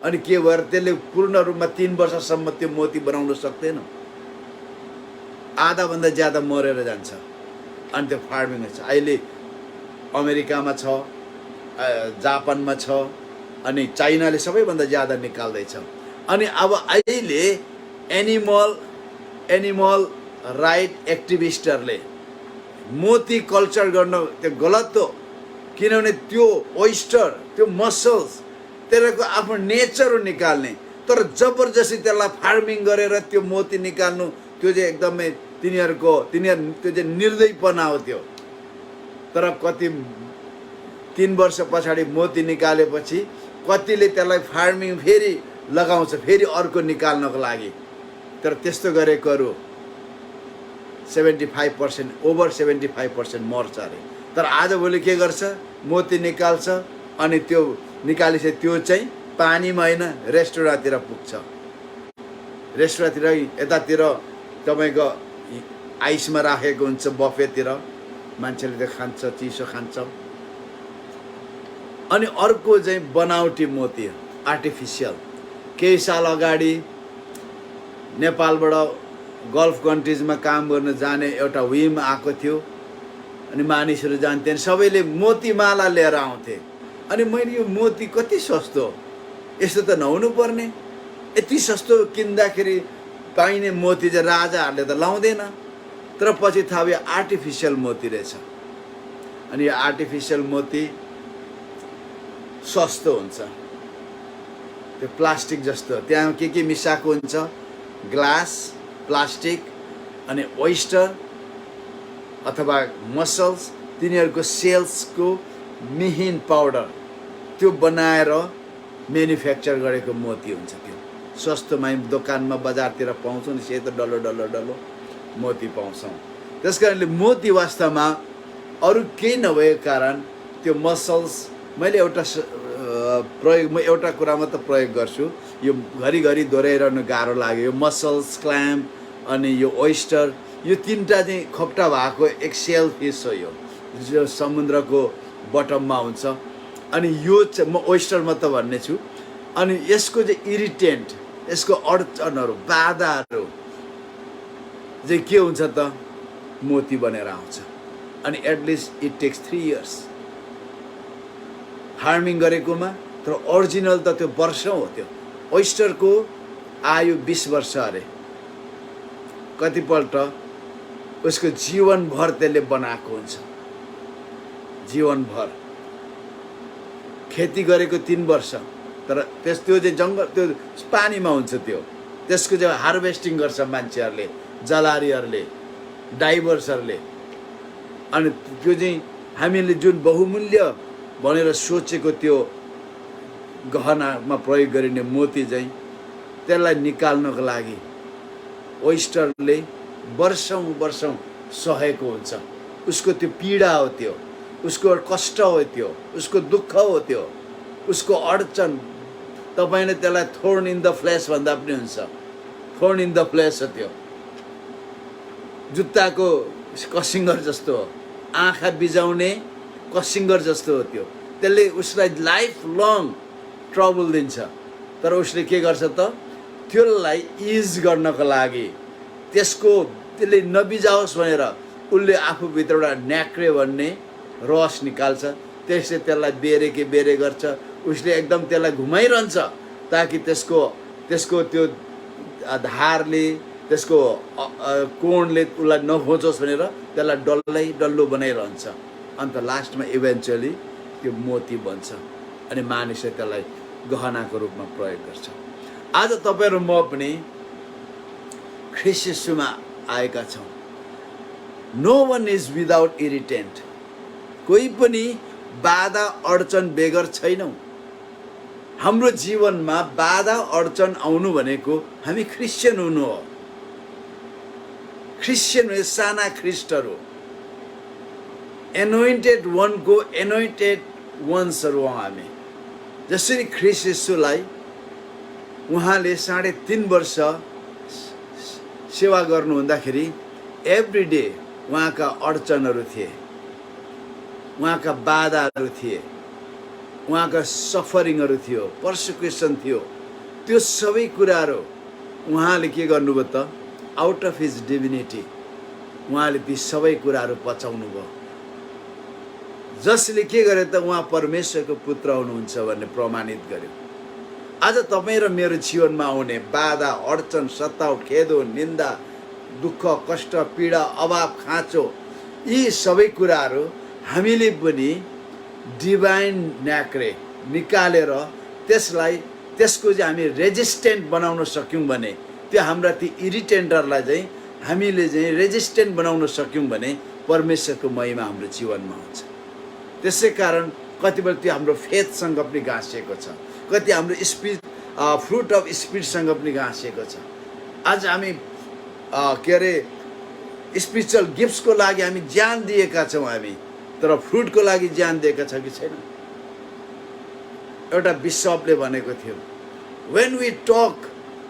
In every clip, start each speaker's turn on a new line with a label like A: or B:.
A: अनि के भएर त्यसले पूर्ण रूपमा 3 वर्षसम्म त्यो मोती बनाउन सक्दैन, आधाभन्दा ज्यादा मरेर जान्छ। अनि त्यो फार्मिङ छ। अहिले अमेरिकामा छ, जापानमा छ, अनि चाइनाले सबैभन्दा ज्यादा निकाल्दैछ। अनि अब अहिले एनिमल राइट एक्टिभिस्टहरूले मोती कल्चर गर्न त्यो गलत हो, किनभने त्यो ओइस्टर, त्यो मसल्स त्यसको आफ्नो नेचर हो निकाल्ने, तर जबरजस्ती त्यसलाई फार्मिङ गरेर त्यो मोती निकाल्नु त्यो चाहिँ एकदमै तिनीहरू त्यो चाहिँ निर्दयपना हो त्यो। तर कति 3 वर्ष पछाडि मोती निकालेपछि कतिले त्यसलाई फार्मिङ फेरि लगाउँछ, फेरि अर्को निकाल्नको लागि। तर त्यस्तो गरेकोहरू 75% ओभर 75% मर्छ अरे। तर आजभोलि के गर्छ, मोती निकाल्छ अनि त्यो निकालेपछि त्यो चाहिँ पानीमा होइन रेस्टुरेन्टतिर पुग्छ। रेस्टुरेन्टतिर यतातिर तपाईँको आइसमा राखेको हुन्छ, बफेतिर मान्छेले त्यो खान्छ, चिसो खान्छ। अनि अर्को चाहिँ बनावटी मोती, आर्टिफिसियल। केही साल अगाडि नेपालबाट गल्फ कन्ट्रिजमा काम गर्न जाने एउटा विम आएको थियो, अनि मानिसहरू जान्थे, सबैले मोतीमाला लिएर आउँथे। अनि मैले यो मोती कति सस्तो, यस्तो त नहुनु पर्ने, यति सस्तो किन्दाखेरि पाइने मोती चाहिँ राजाहरूले त लाउँदैन। तर पछि थाहा भयो आर्टिफिसियल मोती रहेछ। अनि यो आर्टिफिसियल मोती सस्तो हुन्छ, त्यो प्लास्टिक जस्तो। त्यहाँ के मिसाएको हुन्छ, ग्लास, प्लास्टिक अनि ओइस्टर अथवा मसल्स, तिनीहरूको सेल्सको मिहिन पाउडर त्यो बनाएर म्यानुफ्याक्चर गरेको मोती हुन्छ। त्यो सस्तोमा दोकानमा बजारतिर पाउँछौँ नि, सेतो डल्लो डल्लो डल्लो मोती पाउँछौँ। त्यस कारणले मोती वास्तवमा अरू केही नभएको कारण त्यो मसल्स, मैले म एउटा कुरा मात्र प्रयोग गर्छु, यो घरिघरि दोहोऱ्याइरहनु गाह्रो लाग्यो। यो मसल्स, क्ल्याम्प अनि यो ओइस्टर, यो तिनवटा चाहिँ खोप्टा भएको एक सेल फिस हो, यो जो समुद्रको बटममा हुन्छ। अनि यो चाहिँ म ओइस्टर मात्र भन्ने छु। अनि यसको चाहिँ इरिटेन्ट, यसको अडचनहरू, बाधाहरू चाहिँ के हुन्छ त, मोती बनेर आउँछ। अनि at least it takes 3 years farming गरेकोमा। तर ओरिजिनल त त्यो वर्षौँ हो। त्यो ओइस्टरको आयु 20 वर्ष अरे। कतिपल्ट उसको जीवनभर त्यसले बनाएको हुन्छ, जीवनभर। खेती गरेको 3 वर्ष, तर त्यो चाहिँ जङ्गल, त्यो पानीमा हुन्छ त्यो। त्यसको चाहिँ हार्भेस्टिङ गर्छ मान्छेहरूले, जलारीहरूले, डाइभर्सहरूले। अनि त्यो चाहिँ हामीले जुन बहुमूल्य भनेर सोचेको त्यो गहनामा प्रयोग गरिने मोती चाहिँ, त्यसलाई निकाल्नको लागि ओइस्टरले वर्षौँ सहेको हुन्छ। उसको त्यो पीडा हो, त्यो उसको कष्ट हो, त्यो उसको दुःख हो, त्यो उसको अडचन। तपाईँले त्यसलाई थोर्न इन द फ्लेस भन्दा पनि हुन्छ। थोर्न इन द फ्लेस हो त्यो, जुत्ताको कसिङ्गर जस्तो हो, आँखा बिजाउने कसिङ्गर जस्तो हो त्यो। त्यसले उसलाई लाइफ लङ ट्रबल दिन्छ। तर उसले के गर्छ त, त्यसलाई इज गर्नको लागि, त्यसले नबिजाओस् भनेर उसले आफूभित्रबाट न्याक्रे भन्ने रस निकाल्छ। त्यसले त्यसलाई बेरे गर्छ। उसले एकदम त्यसलाई घुमाइरहन्छ ताकि त्यसको त्यो धारले, त्यसको कोणले उसलाई नखोचोस् भनेर त्यसलाई डल्लो बनाइरहन्छ। अन्त लास्टमा इभेन्चुअली त्यो मोती बन्छ अनि मानिसले त्यसलाई गहनाको रूपमा प्रयोग गर्छ। आज तपाईँ र म पनि ख्रीष्ट येशूमा आएका छौँ। No one is without irritant. कोही पनि बाधा अडचन बेगर छैनौँ। हाम्रो जीवनमा बाधा अडचन आउनु भनेको हामी क्रिस्चियन हुनु हो। क्रिस्चियन साना ख्रिस्टहरू, एनोइन्टेड वानको एनोइन्टेड वन्सहरू हो हामी। जसरी ख्रीष्ट येशूलाई उहाँले 3.5 वर्ष सेवा गर्नु हुँदाखेरि एभ्री डे उहाँका अडचनहरू थिए, उहाँका बाधाहरू थिए, उहाँका सफरिङहरू थियो, पर्सिक्युसन थियो, त्यो सबै कुराहरू उहाँले के गर्नुभयो त? आउट अफ हिज डिभिनिटी उहाँले ती सबै कुराहरू पचाउनु भयो, जसले के गर्यो त? उहाँ परमेश्वरको पुत्र हुनुहुन्छ भन्ने प्रमाणित गर्यो। आज तपाईँ र मेरो जीवनमा आउने बाधा, अडचन, सताउट, खेदो, निन्दा, दुःख, कष्ट, पीडा, अभाव, खाँचो, यी सबै कुराहरू हामीले पनि डिभाइन न्याक्रे निकालेर त्यसको चाहिँ हामी रेजिस्टेन्ट बनाउन सक्यौँ भने, त्यो हाम्रा ती इरिटेन्टहरूलाई चाहिँ हामीले चाहिँ रेजिस्टेन्ट बनाउन सक्यौँ भने परमेश्वरको महिमा हाम्रो जीवनमा हुन्छ। त्यसै कारण कतिपय त्यो हाम्रो फेथसँग पनि गाँसिएको छ, कति हाम्रो फ्रुट अफ स्पिरिटसँग पनि गाँसिएको छ। आज हामी के अरे स्पिरिचुअल गिफ्ट्सको लागि हामी ज्यान दिएका छौँ हामी, तर फ्रुटको लागि ज्यान दिएका छ कि छैन? एउटा बिशपले भनेको थियो, when we talk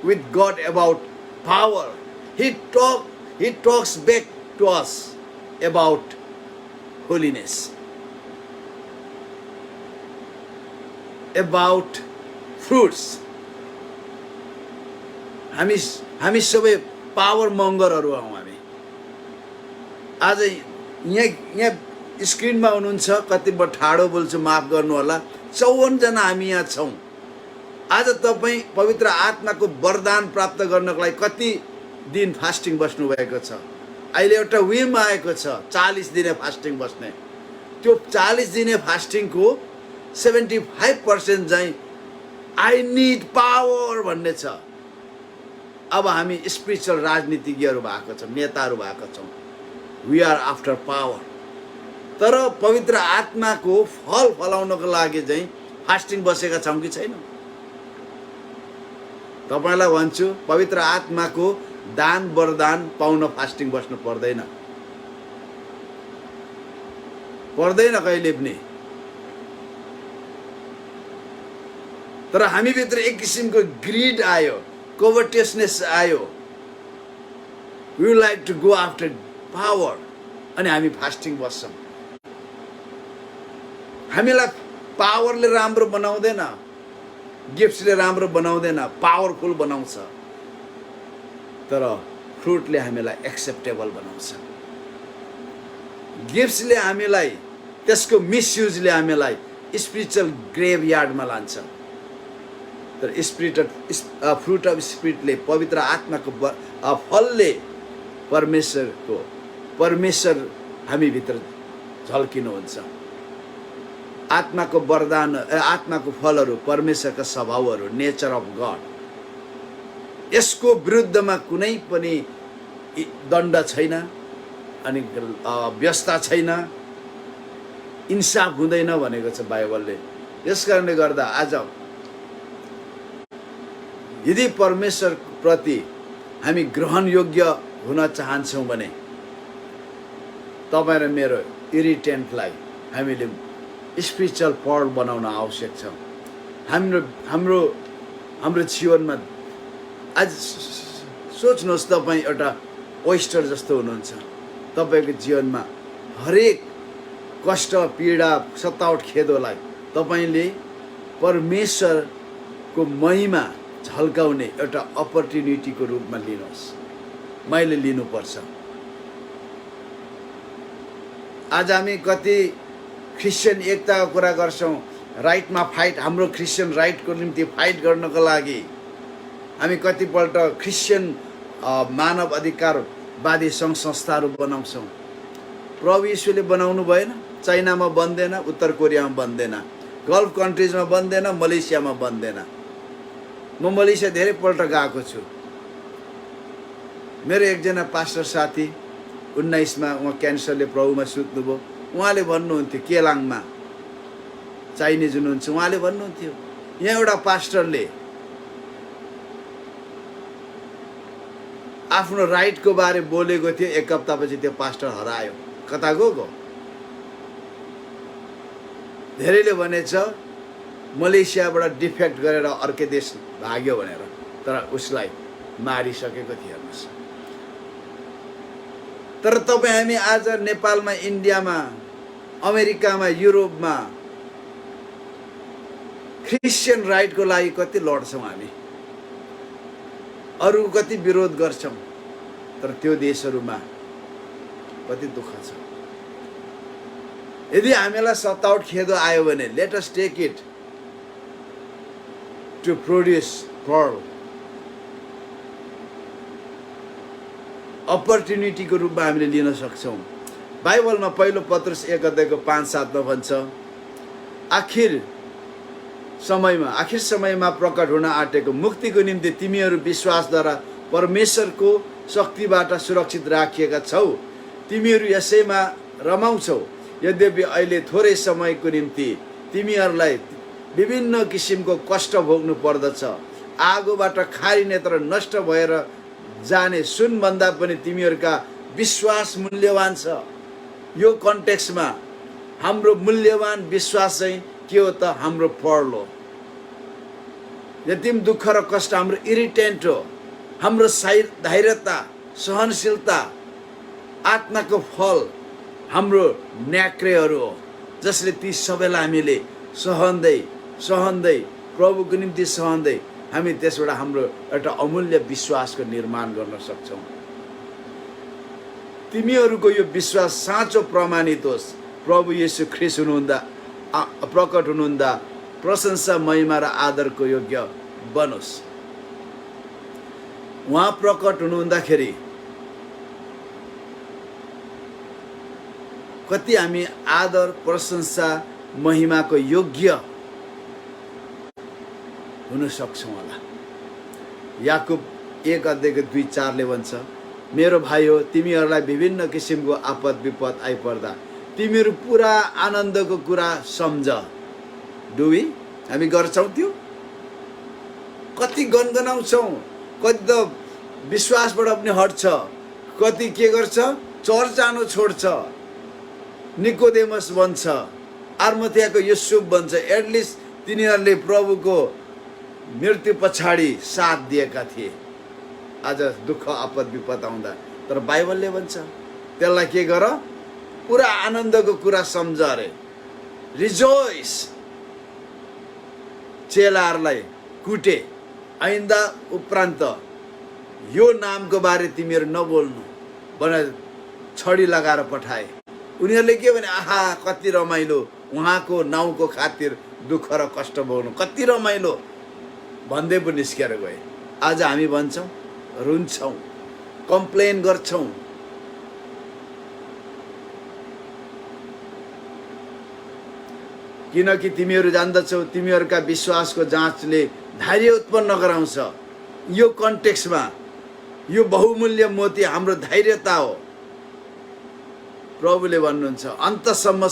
A: with God about power, he talks back to us about holiness, about fruits. हामी सबै पावर मङ्गरहरू हौँ। हामी आज यहाँ स्क्रिनमा हुनुहुन्छ, कति म ठाडो बोल्छु माफ गर्नु होला, 54 जना हामी यहाँ छौँ। आज तपाईँ पवित्र आत्माको वरदान प्राप्त गर्नको लागि कति दिन फास्टिङ बस्नु भएको छ? अहिले एउटा विम आएको छ 40 दिने फास्टिङ बस्ने। त्यो 40 दिने फास्टिङको 75% चाहिँ आई निड पावर भन्ने छ। अब हामी स्पिरिचुअल राजनीतिज्ञहरू भएको छौँ, नेताहरू भएको छौँ, वी आर आफ्टर पावर। तर पवित्र आत्माको फल फलाउनको लागि चाहिँ फास्टिङ बसेका छौँ कि छैनौँ? तपाईँलाई भन्छु, पवित्र आत्माको दान वरदान पाउन फास्टिङ बस्नु पर्दैन कहिले पनि। तर हामीभित्र एक किसिमको ग्रिड आयो, कोभर्टियसनेस आयो, we like to go after power, अनि हामी फास्टिङ बस्छौँ। हामीलाई पावरले राम्रो बनाउँदैन, गिफ्ट्सले राम्रो बनाउँदैन, पावरफुल बनाउँछ, तर फ्रुटले हामीलाई एक्सेप्टेबल बनाउँछ। गिफ्ट्सले हामीलाई, त्यसको मिसयुजले हामीलाई स्पिरिचुअल ग्रेभयार्डमा लान्छ, तर फ्रुट अफ स्पिरिटले, पवित्र आत्माको फलले परमेश्वर हामीभित्र झल्किनुहुन्छ। आत्माको वरदान, आत्माको फलहरू परमेश्वरका स्वभावहरू, नेचर अफ गड, यसको विरुद्धमा कुनै पनि दण्ड छैन, अनि व्यवस्था छैन, इन्साफ हुँदैन भनेको छ बाइबलले। यस कारणले गर्दा आज यदि परमेश्वर प्रति हामी ग्रहण योग्य हुन चाहन्छौँ भने तपाईँ र मेरो इरिटेन्टलाई हामीले स्पिरिचुअल पर्ल बनाउन आवश्यक छ। हाम्रो जीवनमा आज सोच्नुहोस्, तपाईँ एउटा ओइस्टर जस्तो हुनुहुन्छ। तपाईँको जीवनमा हरेक कष्ट, पीडा, सतावट, खेदोलाई तपाईँले परमेश्वरको महिमा झल्काउने एउटा अपर्च्युनिटीको रूपमा लिनुहोस्। मैले लिनुपर्छ। आज हामी कति क्रिस्चियन एकताको कुरा गर्छौँ, राइटमा फाइट, हाम्रो क्रिस्चियन राइटको निम्ति फाइट गर्नको लागि हामी कतिपल्ट क्रिस्चियन मानव अधिकारवादी सङ्घ संस्थाहरू बनाउँछौँ। प्रभु यीशुले बनाउनु भएन। चाइनामा बन्दैन, उत्तर कोरियामा बन्दैन, गल्फ कन्ट्रिजमा बन्दैन, मलेसियामा बन्दैन। म मलेसिया धेरैपल्ट गएको छु। मेरो एकजना पास्टर साथी 19मा उहाँ क्यान्सरले प्रभुमा सुत्नुभयो। उहाँले भन्नुहुन्थ्यो, केलाङमा चाइनिज हुनुहुन्छ, उहाँले भन्नुहुन्थ्यो, यहाँ एउटा पास्टरले आफ्नो राइटको बारे बोलेको थियो, 1 हप्तापछि त्यो पास्टर हरायो। कता गएको? धेरैले भनेछ मलेसियाबाट डिफेक्ट गरेर अर्कै देश भाग्यो भनेर, तर उसलाई मारिसकेको थियो। हेर्नुहोस्, तर तपाईँ हामी आज नेपालमा, इन्डियामा, अमेरिकामा, युरोपमा क्रिस्चियन राइटको लागि कति लड्छौँ हामी, अरू कति विरोध गर्छौँ, तर त्यो देशहरूमा कति दुःख छ। यदि हामीलाई सतावट खेदो आयो भने let us take it to produce pearl, अपर्च्युनिटीको रूपमा हामीले लिन सक्छौँ। बाइबलमा पहिलो पत्रुस 1:5-7 भन्छ, आखिर समयमा प्रकट हुन आँटेको मुक्तिको निम्ति तिमीहरू विश्वासद्वारा परमेश्वरको शक्तिबाट सुरक्षित राखिएका छौ। तिमीहरू यसैमा रमाउँछौ, यद्यपि अहिले थोरै समयको निम्ति तिमीहरूलाई विभिन्न किसिमको कष्ट भोग्नु पर्दछ। आगोबाट खारिने तर नष्ट भएर जाने सुनभन्दा पनि तिमीहरूका विश्वास मूल्यवान छ। यो कन्टेक्स्टमा हाम्रो मूल्यवान विश्वास चाहिँ के हो त? हाम्रो पर्ल हो। यति दुःख र कष्ट हाम्रो इरिटेन्ट हो, हाम्रो धैर्यता, सहनशीलता, आत्माको फल हाम्रो न्याक्रेहरू हो, जसले ती सबैलाई हामीले सहँदै प्रभुको निम्ति सहँदै हामी त्यसबाट हाम्रो एउटा अमूल्य विश्वासको निर्माण गर्न सक्छौँ। तिमीहरूको यो विश्वास साँचो प्रमाणित होस्। प्रभु येशू ख्रीष्ट हुनुहुँदा प्रकट हुनुहुँदा प्रशंसा, महिमा र आदरको योग्य बनोस्। उहाँ प्रकट हुनुहुँदाखेरि कति हामी आदर, प्रशंसा, महिमाको योग्य हुन सक्छौँ होला। याकुब 1:2-4 भन्छ, मेरो भाइ हो, तिमीहरूलाई विभिन्न किसिमको आपद विपद आइपर्दा तिमीहरू पुरा आनन्दको कुरा सम्झ। डुवी हामी गर्छौँ त्यो? कति गनगनाउँछौँ, कति त विश्वासबाट पनि हट्छ, कति के गर्छ, चर्च जानु छोड्छ, निकोदेमस बन्छ, आर्मथियाको युसुफ बन्छ। एटलिस्ट तिनीहरूले प्रभुको मृत्यु पछाडि साथ दिएका थिए आज दुःख आपद विपद आउँदा। तर बाइबलले भन्छ त्यसलाई के गर, पुरा आनन्दको कुरा सम्झ अरे, रिजोइस। चेलाहरूलाई कुटे, आइन्दा उपरान्त यो नामको बारे तिमीहरू नबोल्नु भनेर छडी लगाएर पठाए। उनीहरूले के भने, आहा कति रमाइलो, उहाँको नाउँको खातिर दुःख र कष्ट भोग्नु कति रमाइलो भन्दै पनि निस्केर गए। आज हामी भन्छौँ, रुन्छौँ, कम्प्लेन गर्छौँ। किनकि तिमीहरू जान्दछौ तिमीहरूका विश्वासको जाँचले धैर्य उत्पन्न गराउँछ। यो कन्टेक्स्टमा यो बहुमूल्य मोती हाम्रो धैर्यता हो। प्रभुले भन्नुहुन्छ, अन्तसम्म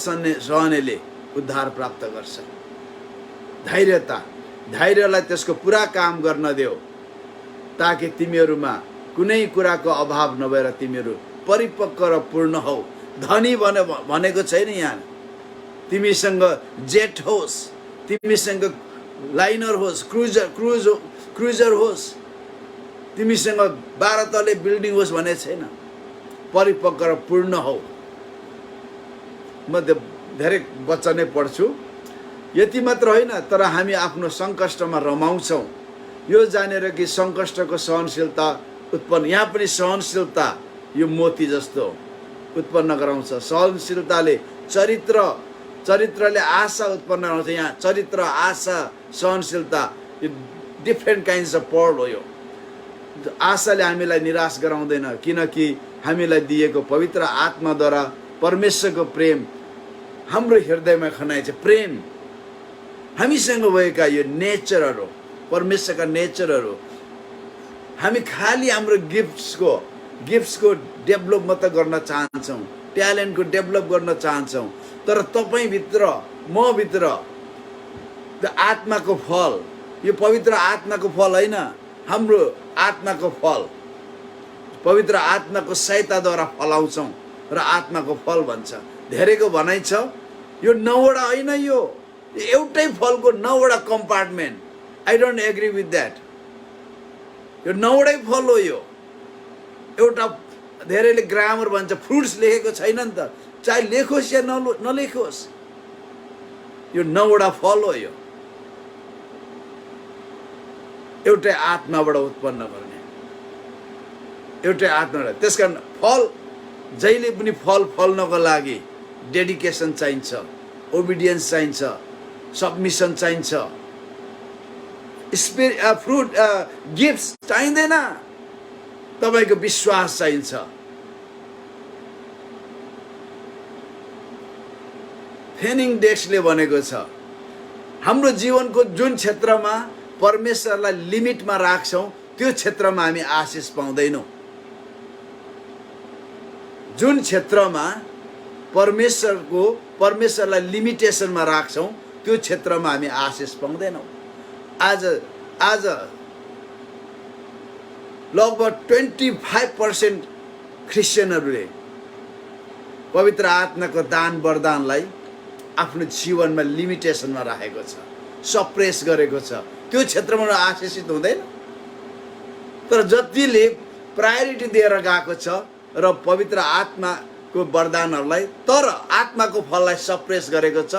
A: सहनेले उद्धार प्राप्त गर्छ। धैर्यलाई त्यसको पुरा काम गर्न देऊ, ताकि तिमीहरूमा कुनै कुराको अभाव नभएर तिमीहरू परिपक्व र पूर्ण हौ। धनी भनेको छैन यहाँ। तिमीसँग जेट होस्, तिमीसँग लाइनर होस्, क्रुजर होस्, तिमीसँग 12 तले बिल्डिङ होस् भने छैन। परिपक्व र पूर्ण हौ। म धेरै वचनै पढ्छु। यति मात्र होइन, तर हामी आफ्नो सङ्कष्टमा रमाउँछौँ, यो जानेर कि सङ्कष्टको सहनशीलता उत्पन्न, यहाँ पनि सहनशीलता यो मोती जस्तो उत्पन्न गराउँछ। सहनशीलताले चरित्रले आशा उत्पन्न गराउँछ। यहाँ चरित्र, आशा, सहनशीलता यो डिफ्रेन्ट काइन्ड्स अफ पर्ल हो। यो आशाले हामीलाई निराश गराउँदैन, किनकि हामीलाई दिएको पवित्र आत्माद्वारा परमेश्वरको प्रेम हाम्रो हृदयमा खनाइछ। प्रेम हामीसँग भएका यो नेचरहरू, परमेश्वरका नेचरहरू, हामी खालि हाम्रो गिफ्ट्सको डेभलप मात्र गर्न चाहन्छौँ, ट्यालेन्टको डेभलप गर्न चाहन्छौँ। तर तपाईँभित्र, मभित्र आत्माको फल, यो पवित्र आत्माको फल होइन, हाम्रो आत्माको फल पवित्र आत्माको सहायताद्वारा फलाउँछौँ र आत्माको फल भन्छ। धेरैको भनाइ छ यो 9वटा होइन, यो एउटै फलको 9वटा compartment. I don't agree with that. यो 9वटै फल हो। यो एउटा धेरैले ग्रामर भन्छ, फ्रुट्स लेखेको छैन नि त, चाहे लेखोस् या नलेखोस्, यो 9वटा फल हो। यो एउटै आत्माबाट उत्पन्न गर्ने, एउटै आत्माबाट। त्यसकारण फल जहिले पनि फल्नको लागि डेडिकेसन चाहिन्छ, ओबिडियन्स चाहिन्छ, सबमिसन चाहिन्छ। फ्रुट गिफ्ट्स चाहिँदैन, तपाईको विश्वास चाहिन्छ। फेनिङ डेक्सले भनेको छ, हाम्रो जीवनको जुन क्षेत्रमा परमेश्वरलाई लिमिटमा राख्छौँ त्यो क्षेत्रमा हामी आशिष पाउँदैनौँ। जुन क्षेत्रमा परमेश्वरलाई लिमिटेसनमा राख्छौँ त्यो क्षेत्रमा हामी आशिष पाउँदैनौँ। आज लगभग 25% क्रिस्चियनहरूले पवित्र आत्माको दान वरदानलाई आफ्नो जीवनमा लिमिटेसनमा राखेको छ, सप्रेस गरेको छ। त्यो क्षेत्रमा आशिषित हुँदैन। तर जतिले प्रायोरिटी दिएर गएको छ र पवित्र आत्माको वरदानहरूलाई, तर आत्माको फललाई सप्रेस गरेको छ,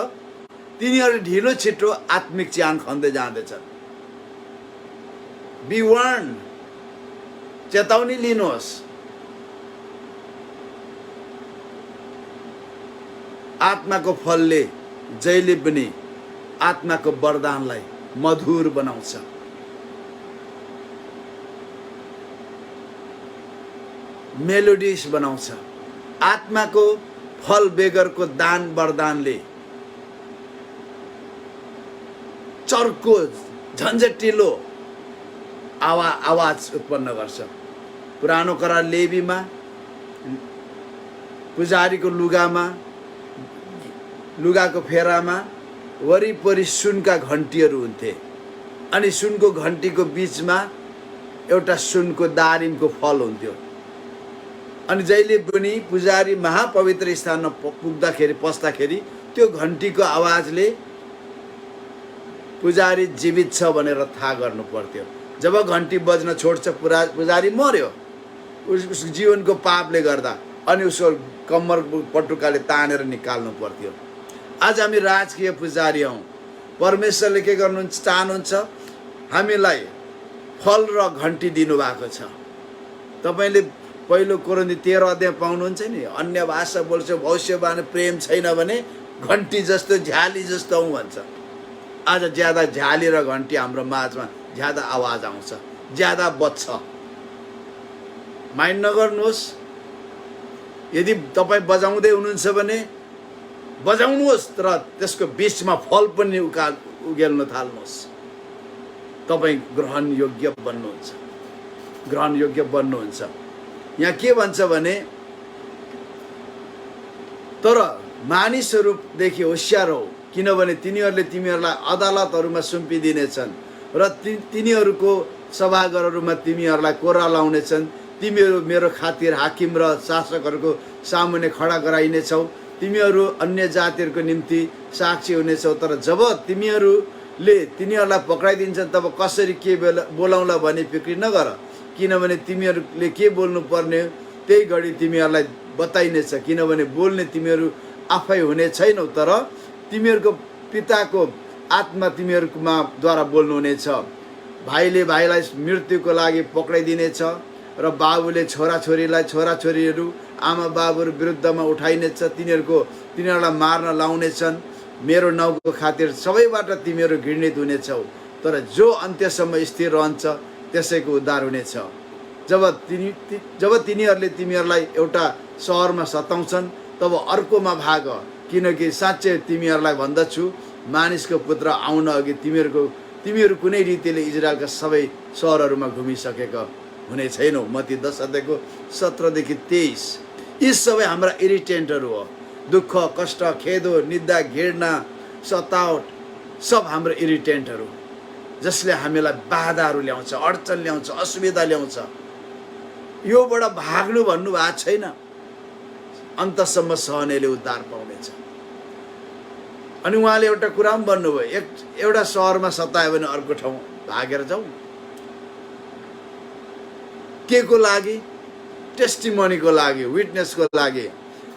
A: तिनीहरू ढिलो छिटो आत्मिक च्यान खन्दै जाँदैछन्। बी वार्न, चेतावनी लिनुहोस्। आत्माको फलले जहिले पनि आत्माको वरदानलाई मधुर बनाउँछ। मेलोडियस बनाउँछ। आत्माको फल बेगरको दान वरदानले चर्को झन्झटिलो आवाज उत्पन्न गर्छ। पुरानो करार लेवीमा पुजारीको लुगाको फेरामा वरिपरि सुनका घन्टीहरू हुन्थे, अनि सुनको घन्टीको बीचमा एउटा सुनको दारिमको फल हुन्थ्यो। अनि जहिले पनि पुजारी महापवित्र स्थानमा पस्दाखेरि त्यो घन्टीको आवाजले पुजारी जीवित छ भनेर थाहा गर्नु पर्थ्यो। जब घन्टी बज्न छोड्छ पुजारी मर्यो, उसको जीवनको पापले गर्दा, अनि उसको कम्मर पटुकाले तानेर निकाल्नु पर्थ्यो। आज हामी राजकीय पुजारी हौँ। परमेश्वरले के गर्नुहुन्छ, चाहनुहुन्छ हामीलाई फल र घन्टी दिनुभएको छ। तपाईँले पहिलो कोरिन्थी 13 अध्याय पाउनुहुन्छ नि, अन्य भाषा बोल्छ, भविष्यवाणी प्रेम छैन भने घन्टी जस्तो झ्याली जस्तो हौँ भन्छ। आज ज्यादा झ्याली र घन्टी हाम्रो माझमा ज्यादा आवाज आउँछ, ज्यादा बज्छ। माइन्ड नगर्नुहोस्। यदि तपाईँ बजाउँदै हुनुहुन्छ भने बजाउनुहोस्, तर त्यसको बिचमा फल पनि उगेल्न थाल्नुहोस्। तपाईँ ग्रहण योग्य बन्नुहुन्छ। यहाँ के भन्छ भने, तर मानिसहरूदेखि होशियार हो, किनभने तिनीहरूले तिमीहरूलाई अदालतहरूमा सुम्पिदिनेछन् र तिनीहरूको सभाघरहरूमा तिमीहरूलाई कोरा लाउनेछन्। तिमीहरू मेरो खातिर हाकिम र शासकहरूको सामुन्ने खडा गराइनेछौ। तिमीहरू अन्य जातिहरूको निम्ति साक्षी हुनेछौ। तर जब तिनीहरूलाई पक्राइदिन्छन् तब कसरी के बोलाउँला भनी फिक्री नगर, किनभने तिमीहरूले के बोल्नु पर्ने त्यही घडी तिमीहरूलाई बताइनेछ। किनभने बोल्ने तिमीहरू आफै हुने छैनौ, तर तिमीहरूको पिताको आत्मा तिमीहरूमा द्वारा बोल्नुहुनेछ। भाइले भाइलाई मृत्युको लागि पक्राइदिनेछ र बाबुले छोराछोरीहरू आमा बाबुहरू विरुद्धमा उठाइनेछ। तिनीहरूलाई मार्न लाउनेछन्। मेरो नाउँको खातिर सबैबाट तिमीहरू घृणित हुनेछौ, तर जो अन्त्यसम्म स्थिर रहन्छ त्यसैको उद्धार हुनेछ। जब तिनीहरूले तिमीहरूलाई एउटा सहरमा सताउँछन् तब अर्कोमा भाग, किनकि साँच्चै तिमीहरूलाई भन्दछु, मानिसको पुत्र आउन अघि तिमीहरू कुनै रीतिले इजरायलका सबै सहरहरूमा घुमिसकेका हुने छैनौ। मत्ती 10 अध्यायको 17-23। यी सबै हाम्रा इरिटेन्टहरू हो। दुःख, कष्ट, खेदो, निन्दा, घृणा, सतावट सब हाम्रो इरिटेन्टहरू, जसले हामीलाई बाधाहरू ल्याउँछ, अडचन ल्याउँछ, असुविधा ल्याउँछ। योबाट भाग्नु भन्नुभएको छैन। अन्तसम्म सहनेले उद्धार पाउनेछ। अनि उहाँले एउटा कुरा पनि भन्नुभयो, एउटा सहरमा सतायो भने अर्को ठाउँ भागेर जाऊ। के को लागि? टेस्टिमोनीको लागि, विटनेसको लागि।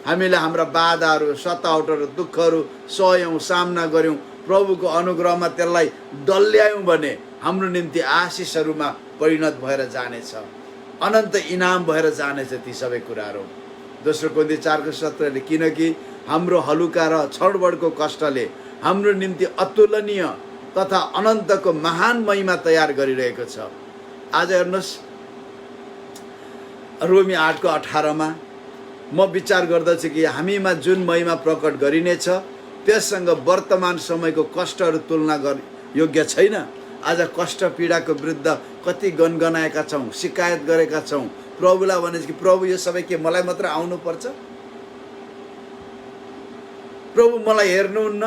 A: हामीले हाम्रा बाधाहरू, सतावटहरू, दुःखहरू सहयौँ, सामना गऱ्यौँ, प्रभुको अनुग्रहमा त्यसलाई डल्ल्यायौँ भने हाम्रो निम्ति आशिषहरूमा परिणत भएर जानेछ, अनन्त इनाम भएर जानेछ ती सबै कुराहरू। दोस्रो कोरिन्थी 4:17 किनकि हाम्रो हलुका र छडबडको कष्टले हाम्रो निम्ति अतुलनीय तथा अनन्तको महान महिमा तयार गरिरहेको छ। आज हेर्नुहोस्, रोमी 8:18 म विचार गर्दछु कि हामीमा जुन महिमा प्रकट गरिनेछ त्यससँग वर्तमान समयको कष्टहरू तुलना योग्य छैन। आज कष्ट पीडाको विरुद्ध कति गनगनाएका छौँ, शिकायत गरेका छौँ। प्रभुलाई भनेपछि कि प्रभु यो सबै के मलाई मात्र आउनुपर्छ? प्रभु मलाई हेर्नुहुन्न?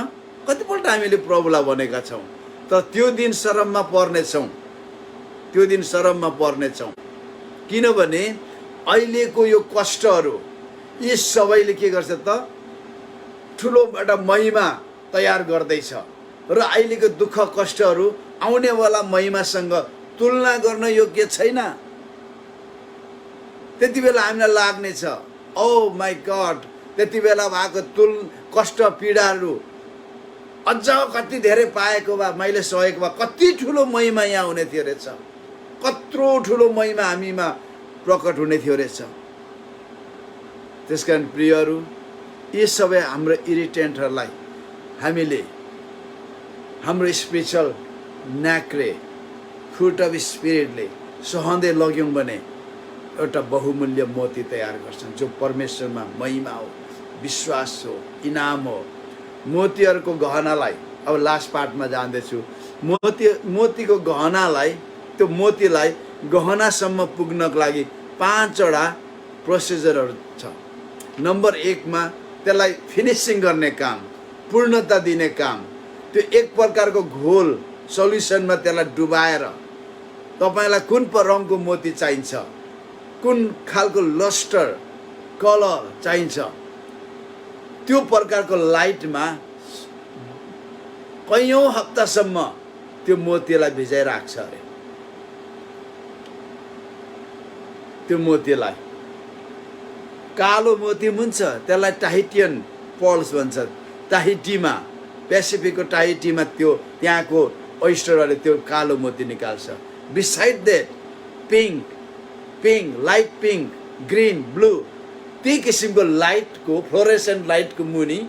A: कतिपल्ट हामीले प्रभुलाई भनेका छौँ। तर त्यो दिन शरममा पर्नेछौँ, त्यो दिन शरममा पर्नेछौँ। किनभने अहिलेको यो कष्टहरू यी सबैले के गर्छ त, ठुलो एउटा महिमा तयार गर्दैछ र अहिलेको दुःख कष्टहरू आउनेवाला महिमासँग तुलना गर्न योग्य छैन। त्यति बेला हामीलाई लाग्नेछ, ओ माई गड, त्यति बेला भएको कष्ट पीडाहरू अझ कति धेरै पाएको भए, मैले सहेको भए कति ठुलो महिमा यहाँ हुने थियो रहेछ, कत्रो ठुलो महिमा हामीमा प्रकट हुने थियो रहेछ। त्यसकारण प्रियहरू, यी सबै हाम्रो इरिटेन्टहरूलाई हामीले हाम्रो स्पिरिचुअल न्याक्रे, फ्रुट अफ स्पिरिटले सहँदै लग्यौँ भने एउटा बहुमूल्य मोती तयार गर्छन्, जो परमेश्वरमा महिमा हो, विश्वास हो, इनाम हो। मोतीहरूको गहनालाई, अब लास्ट पार्टमा जाँदैछु, मोतीको गहनालाई, त्यो मोतीलाई गहनासम्म पुग्नको लागि 5वटा प्रोसिजरहरू छ। नम्बर 1 मा त्यसलाई फिनिसिङ गर्ने काम, पूर्णता दिने काम। त्यो एक प्रकारको घोल सल्युसनमा त्यसलाई डुबाएर तपाईँलाई कुन रङको मोती चाहिन्छ, कुन खालको लस्टर कलर चाहिन्छ, त्यो प्रकारको लाइटमा कैयौँ हप्तासम्म त्यो मोतीलाई भिजाइराख्छ अरे। त्यो मोतीलाई कालो मोती हुन्छ, त्यसलाई टाहिटियन पर्ल्स भन्छ। टाहिटीमा, पेसिफिकको टाहिटीमा त्यो त्यहाँको ओइस्टरहरूले त्यो कालो मोती निकाल्छ। Beside that pink, light pink, green, blue, ती किसिमको लाइटको, फ्लोरेसेन्ट लाइटको मुनि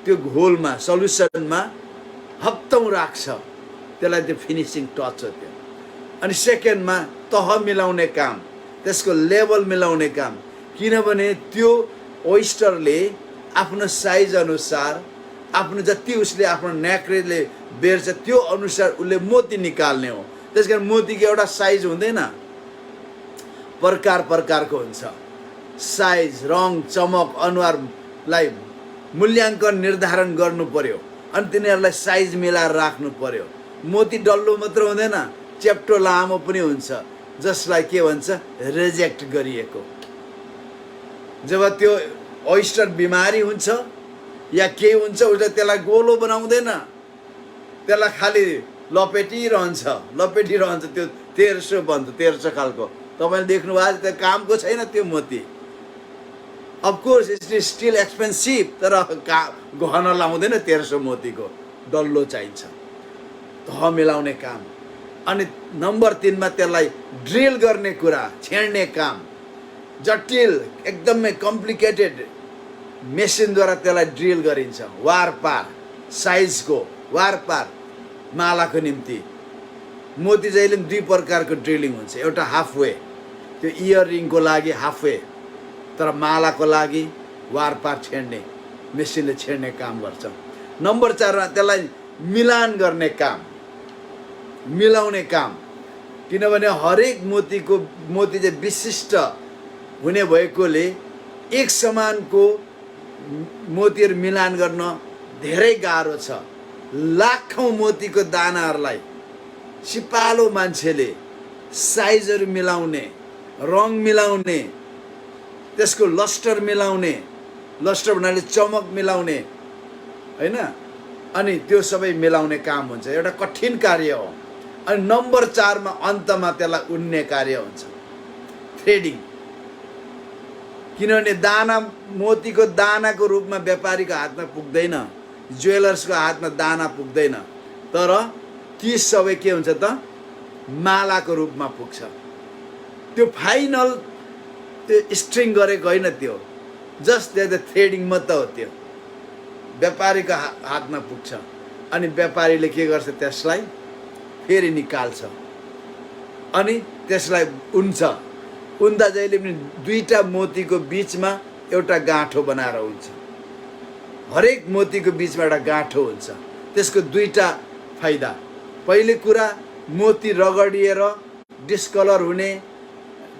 A: त्यो घोलमा, सल्युसनमा हप्तौँ राख्छ। त्यसलाई त्यो फिनिसिङ टच हो त्यो। अनि सेकेन्डमा तह मिलाउने काम, त्यसको लेभल मिलाउने काम। किनभने त्यो ओइस्टरले आफ्नो साइज अनुसार, आफ्नो जति उसले आफ्नो न्याक्रेले बेर्छ त्यो अनुसार उसले मोती निकाल्ने हो। त्यसकारण मोतीको एउटा साइज हुँदैन, प्रकारको हुन्छ। साइज, रङ, चमक, अनुहारलाई मूल्याङ्कन निर्धारण गर्नु पर्यो अनि तिनीहरूलाई साइज मिलाएर राख्नु पर्यो। मोती डल्लो मात्र हुँदैन, चेप्टो लामो पनि हुन्छ, जसलाई के भन्छ, रिजेक्ट गरिएको। जब त्यो ओइस्टर बिमारी हुन्छ या के हुन्छ, उसले त्यसलाई गोलो बनाउँदैन, त्यसलाई खालि लपेटिरहन्छ। त्यो 1300 भन्छ, 1300 खालको। तपाईँले देख्नुभयो त्यो कामको छैन त्यो मोती। Of course it is still expensive, तर गहना लाउँदैन 1300 मोतीको, डल्लो चाहिन्छ, तह मिलाउने काम। अनि नम्बर 3 मा त्यसलाई ड्रिल गर्ने कुरा, छेड्ने काम, जटिल एकदमै कम्प्लिकेटेड मेसिनद्वारा त्यसलाई ड्रिल गरिन्छ, वारपार, साइजको वारपार। मालाको निम्ति मोती जहिले 2 प्रकारको ड्रिलिङ हुन्छ। एउटा हाफवे, त्यो इयर रिङको लागि हाफवे, तर मालाको लागि वारपार छेड्ने, मेसिनले छेड्ने काम गर्छ। नम्बर 4 मा त्यसलाई मिलान गर्ने काम, मिलाउने काम। किनभने हरेक मोती चाहिँ विशिष्ट हुने भएकोले एक समानको मोतीहरू मिलान गर्न धेरै गाह्रो छ। लाखौँ मोतीको दानाहरूलाई सिपालो मान्छेले साइजहरू मिलाउने, रङ मिलाउने, त्यसको लस्टर मिलाउने, लस्टर भन्नाले चमक मिलाउने हैन, अनि त्यो सबै मिलाउने काम हुन्छ। एउटा कठिन कार्य हो। अनि नम्बर 4 मा अन्तमा त्यसलाई उन्ने कार्य हुन्छ, थ्रेडिङ। किनभने दाना मोतीको दानाको रूपमा व्यापारीको हातमा पुग्दैन, ज्वेलर्सको हातमा दाना पुग्दैन, तर ती सबै के हुन्छ त मालाको रूपमा पुग्छ। त्यो फाइनल त्यो स्ट्रिङ गरेको होइन, त्यो जस्ट त्यो थ्रेडिङ मात्र हो। त्यो व्यापारीको हातमा पुग्छ अनि व्यापारीले के गर्छ, त्यसलाई फेरि निकाल्छ अनि त्यसलाई उन्छ। उन्दा जहिले पनि दुईटा मोतीको बिचमा एउटा गाँठो बनाएर हुन्छ। हरेक मोतीको बिचमा एउटा गाँठो हुन्छ। त्यसको दुईटा फाइदा। पहिले कुरा, मोती रगडिएर डिस्कलर हुने,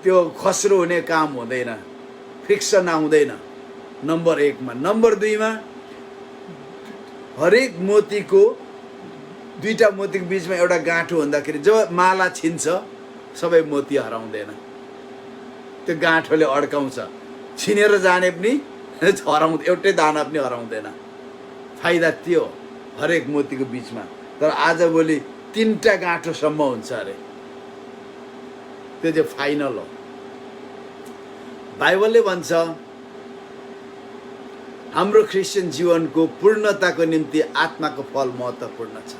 A: त्यो खस्रो हुने काम हुँदैन, फ्रिक्सन आउँदैन, नम्बर 1 मा। नम्बर 2 मा हरेक मोतीको दुईटा मोतीको बिचमा एउटा गाँठो हुँदाखेरि जब माला छिन्छ सबै मोती हराउँदैन, त्यो गाँठोले अड्काउँछ। छिनेर जाने पनि एउटै दाना पनि हराउँदैन। फाइदा त्यो हरेक मोतीको बिचमा। तर आजभोलि 3टा गाँठोसम्म हुन्छ अरे, त्यो चाहिँ फाइनल हो। बाइबलले भन्छ हाम्रो क्रिस्चियन जीवनको पूर्णताको निम्ति आत्माको फल महत्त्वपूर्ण छ।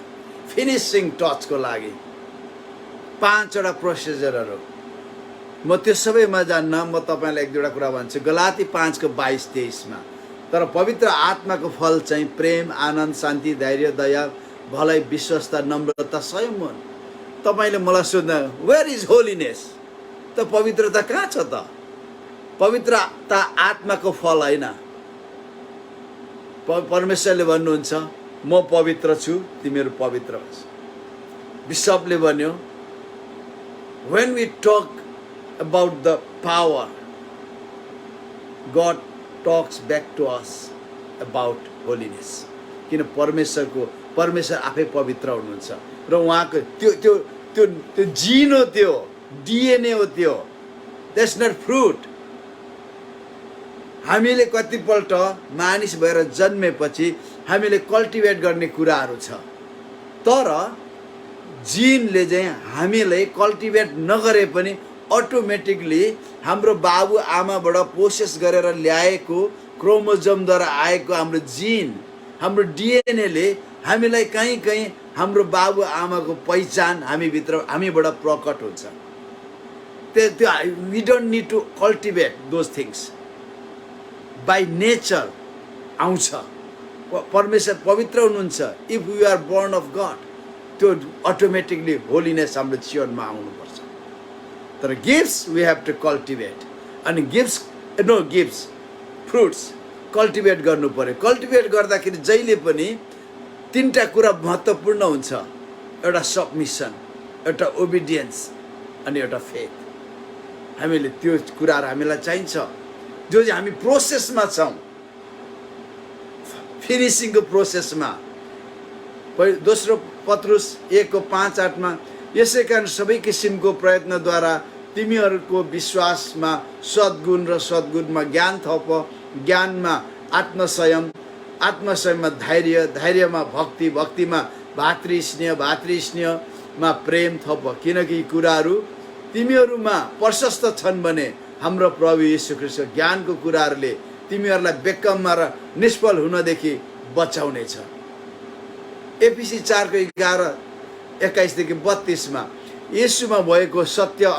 A: फिनिसिङ टचको लागि 5वटा प्रोसिजरहरू। म त्यो सबैमा जान्न, म तपाईँलाई 1-2वटा कुरा भन्छु। गलाती 5:22-23 मा। तर पवित्र आत्माको फल चाहिँ प्रेम, आनन्द, शान्ति, धैर्य, दया, भलाइ, विश्वस्ता, नम्रता, संयम। तपाईँले मलाई सोध्दा वेयर इज होलिनेस? त पवित्रता कहाँ छ त? पवित्रता आत्माको फल होइन। परमेश्वरले भन्नुहुन्छ म पवित्र छु, तिमीहरू पवित्र होस्। बिशपले भन्यो when we talk about the power, God talks back to us about holiness. किन परमेश्वर आफै पवित्र हुनुहुन्छ र उहाँको त्यो त्यो त्यो त्यो जिन हो, त्यो डिएनए हो, त्यो द्याट्स नट फ्रुट। हामीले कतिपल्ट मानिस भएर जन्मेपछि हामीले कल्टिभेट गर्ने कुराहरू छ, तर जिनले चाहिँ हामीलाई कल्टिभेट नगरे पनि अटोमेटिकली हाम्रो बाबु आमाबाट प्रोसेस गरेर ल्याएको क्रोमोजोमद्वारा आएको हाम्रो जिन, हाम्रो डिएनएले हामीलाई कहीँ कहीँ हाम्रो बाबु आमाको पहिचान हामीबाट प्रकट हुन्छ। त्यो we don't need to cultivate those things, by nature आउँछ। परमेश्वर पवित्र हुनुहुन्छ। If we are born of God, त्यो अटोमेटिकली होलिनेस हाम्रो जीवनमा आउनुपर्छ। तर gifts we have to cultivate. अनि गिफ्ट्स फ्रुट्स कल्टिभेट गर्नु पर्यो। कल्टिभेट गर्दाखेरि जहिले पनि 3टा कुरा महत्त्वपूर्ण हुन्छ। एउटा सबमिसन, एउटा ओबिडियन्स अनि एउटा फेथ। हामीले त्यो कुराहरू हामीलाई चाहिन्छ, जो चाहिँ हामी प्रोसेसमा छौँ, फिनिसिङको प्रोसेसमा। दोस्रो पत्रुस 1:5-8 मा, यसै कारण सबै किसिमको प्रयत्नद्वारा तिमीहरूको विश्वासमा सद्गुण र सद्गुणमा ज्ञान थप, ज्ञानमा आत्मसंयम, आत्मसंयममा धैर्य, धैर्यमा भक्ति, भक्तिमा भातृस्नेह, भातृस्नेहमा प्रेम थप। किनकि यी कुराहरू तिमीहरूमा प्रशस्त छन् भने हाम्रो प्रभु येशू ख्रीष्टको ज्ञानको कुराहरूले तिमीहरूलाई बेकममा र निष्फल हुनदेखि बचाउनेछ। एफिसी 4:11-21 मा, येशूमा भएको सत्यता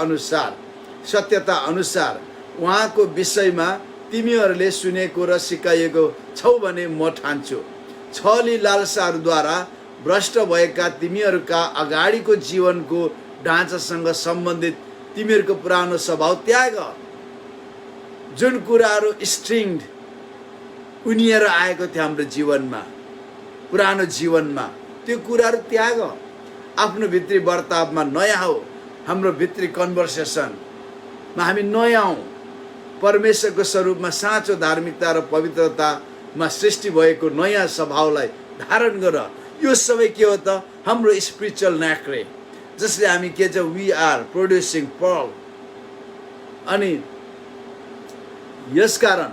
A: अनुसार उहाँको विषयमा तिमीहरूले सुनेको र सिकाइएको छौ भने म ठान्छु। छली लालसाहरूद्वारा भ्रष्ट भएका तिमीहरूका अगाडिको जीवनको ढाँचासँग सम्बन्धित तिमीहरूको पुरानो स्वभाव त्याग। जुन कुराहरू स्ट्रिङ्ड उनिएर आएको थियो हाम्रो जीवनमा, पुरानो जीवनमा, त्यो कुराहरू त्याग। आफ्नो भित्री वर्तावमा नयाँ हो। हाम्रो भित्री कन्भर्सेसनमा हामी नयाँ हौँ। परमेश्वरको स्वरूपमा साँचो धार्मिकता र पवित्रतामा सृष्टि भएको नयाँ स्वभावलाई धारण गर। यो सबै के हो त? हाम्रो स्पिरिचुअल न्याक्रे, जसले हामी के छ, वी आर प्रोड्युसिङ पर्ल। अनि यसकारण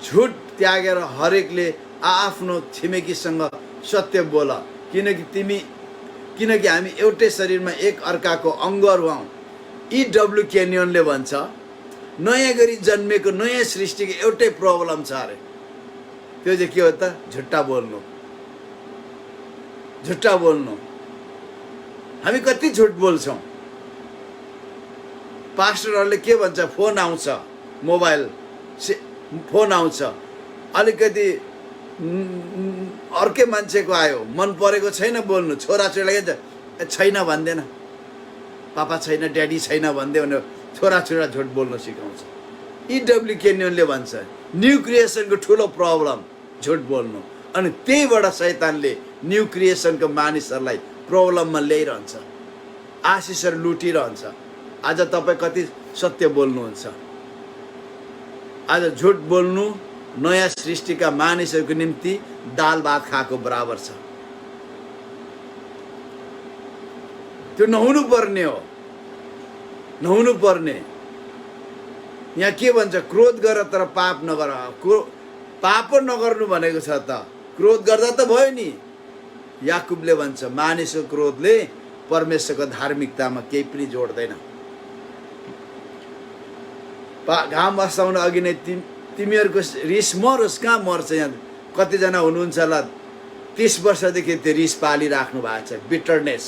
A: झुट त्यागेर हरेकले आफ्नो छिमेकीसँग सत्य बोल, किनकि हामी एउटै शरीरमा एक अर्काको अङ्गहरू हौँ। E.W. केनियनले भन्छ नयाँ गरी जन्मेको नयाँ सृष्टिको एउटै प्रब्लम छ अरे, त्यो चाहिँ के हो त? झुट्टा बोल्नु। झुट्टा बोल्नु। हामी कति झुट बोल्छौँ। पास्टरहरूले के भन्छ? फोन आउँछ, मोबाइल फोन आउँछ, अलिकति अर्कै मान्छेको आयो, मन परेको छैन बोल्नु, छोराछोरीलाई छैन भन्दैन, पापा छैन, ड्याडी छैन भन्दै भनेर छोराछोरीलाई झुट बोल्न सिकाउँछ। इडब्ल्यू केनियनले भन्छ न्यू क्रिएसनको ठुलो प्रब्लम झुट बोल्नु। अनि त्यहीबाट शैतानले न्यू क्रिएसनको मानिसहरूलाई प्रब्लममा ल्याइरहन्छ, आशिषहरू लुटिरहन्छ। आज तपाईँ कति सत्य बोल्नुहुन्छ? आज झुट बोल्नु नयाँ सृष्टिका मानिसहरूको निम्ति दाल भात खाएको बराबर छ। त्यो नहुनु पर्ने हो, नहुनु पर्ने। यहाँ के भन्छ? क्रोध गर तर पाप नगर। पाप नगर्नु भनेको छ त, क्रोध गर्दा त भयो नि। याकुबले भन्छ मानिसको क्रोधले परमेश्वरको धार्मिकतामा केही पनि जोड्दैन। घाम अस्ताउन अघि नै तिमीहरूको रिस मरोस्। कहाँ मर्छ? यहाँ कतिजना हुनुहुन्छ होला 30 वर्षदेखि त्यो रिस पालिराख्नु भएको छ। बिटरनेस,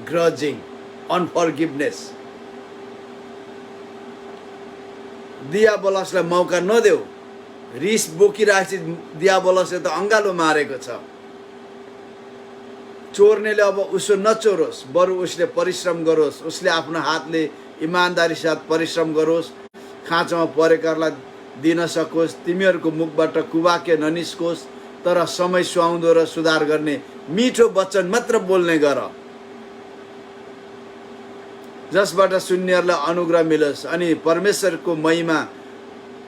A: ग्रजिङ, अनफर्गिभनेस। दियाबलसलाई मौका नदेऊ। रिस बोकिरहेपछि दियाबलसले त अङ्गालो मारेको छ। चोर्नेले अब उसो नचोरोस्, बरु उसले परिश्रम गरोस्, उसले आफ्नो हातले इमान्दारी साथ परिश्रम गरोस्, खाँचोमा परेकाहरूलाई दिन सकोस्। तिमीहरूको मुखबाट कुवाक्य ननिस्कोस्, तर समय सुहाउँदो र सुधार गर्ने मिठो वचन मात्र बोल्ने गर, जसबाट सुन्नेहरूलाई अनुग्रह मिलोस् अनि परमेश्वरको महिमा,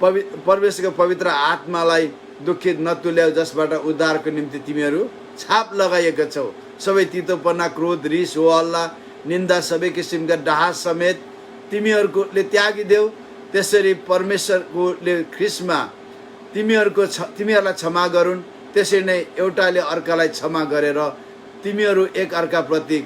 A: परमेश्वरको पवित्र आत्मालाई दुखित नतुल्याऊ, जसबाट उद्धारको निम्ति तिमीहरू छाप लगाइएका छौ। सबै तितोपना, क्रोध, रिस, हो हल्ला, निन्दा, सबै किसिमका डाहा समेत तिमीहरूले त्यागिदेऊ। त्यसरी परमेश्वरले ख्रिस्टमा तिमीहरूलाई क्षमा गरून्। त्यसरी नै एउटाले अर्कालाई क्षमा गरेर तिमीहरू एक अर्काप्रति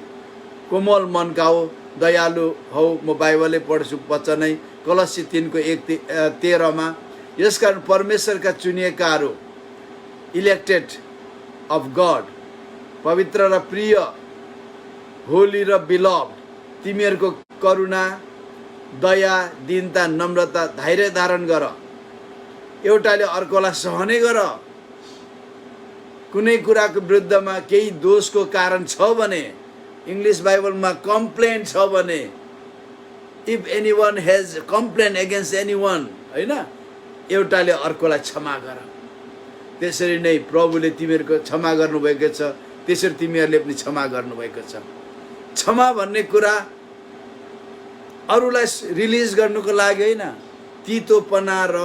A: कोमल मनका हो, दयालु हौ। म बाइबलै पढ्छु वचनै, कलसी 3:13। यसकारण परमेश्वरका चुनिएकाहरू, इलेक्टेड अफ गड, पवित्र र प्रिय, होली र बिलभ, तिमीहरूको करुणा, दया, दीनता, नम्रता, धैर्य धारण गर। एउटाले अर्कोलाई सहने गर। कुनै कुराको विरुद्धमा केही दोषको कारण छ भने, इङ्ग्लिस बाइबलमा कम्प्लेन छ भने, if any one has complain against any one, होइन, एउटाले अर्कोलाई क्षमा गर। त्यसरी नै प्रभुले तिमीहरूको क्षमा गर्नुभएको छ, त्यसरी तिमीहरूले पनि क्षमा गर्नुभएको छ। क्षमा भन्ने कुरा अरूलाई रिलिज गर्नुको लागि होइन, तितोपना र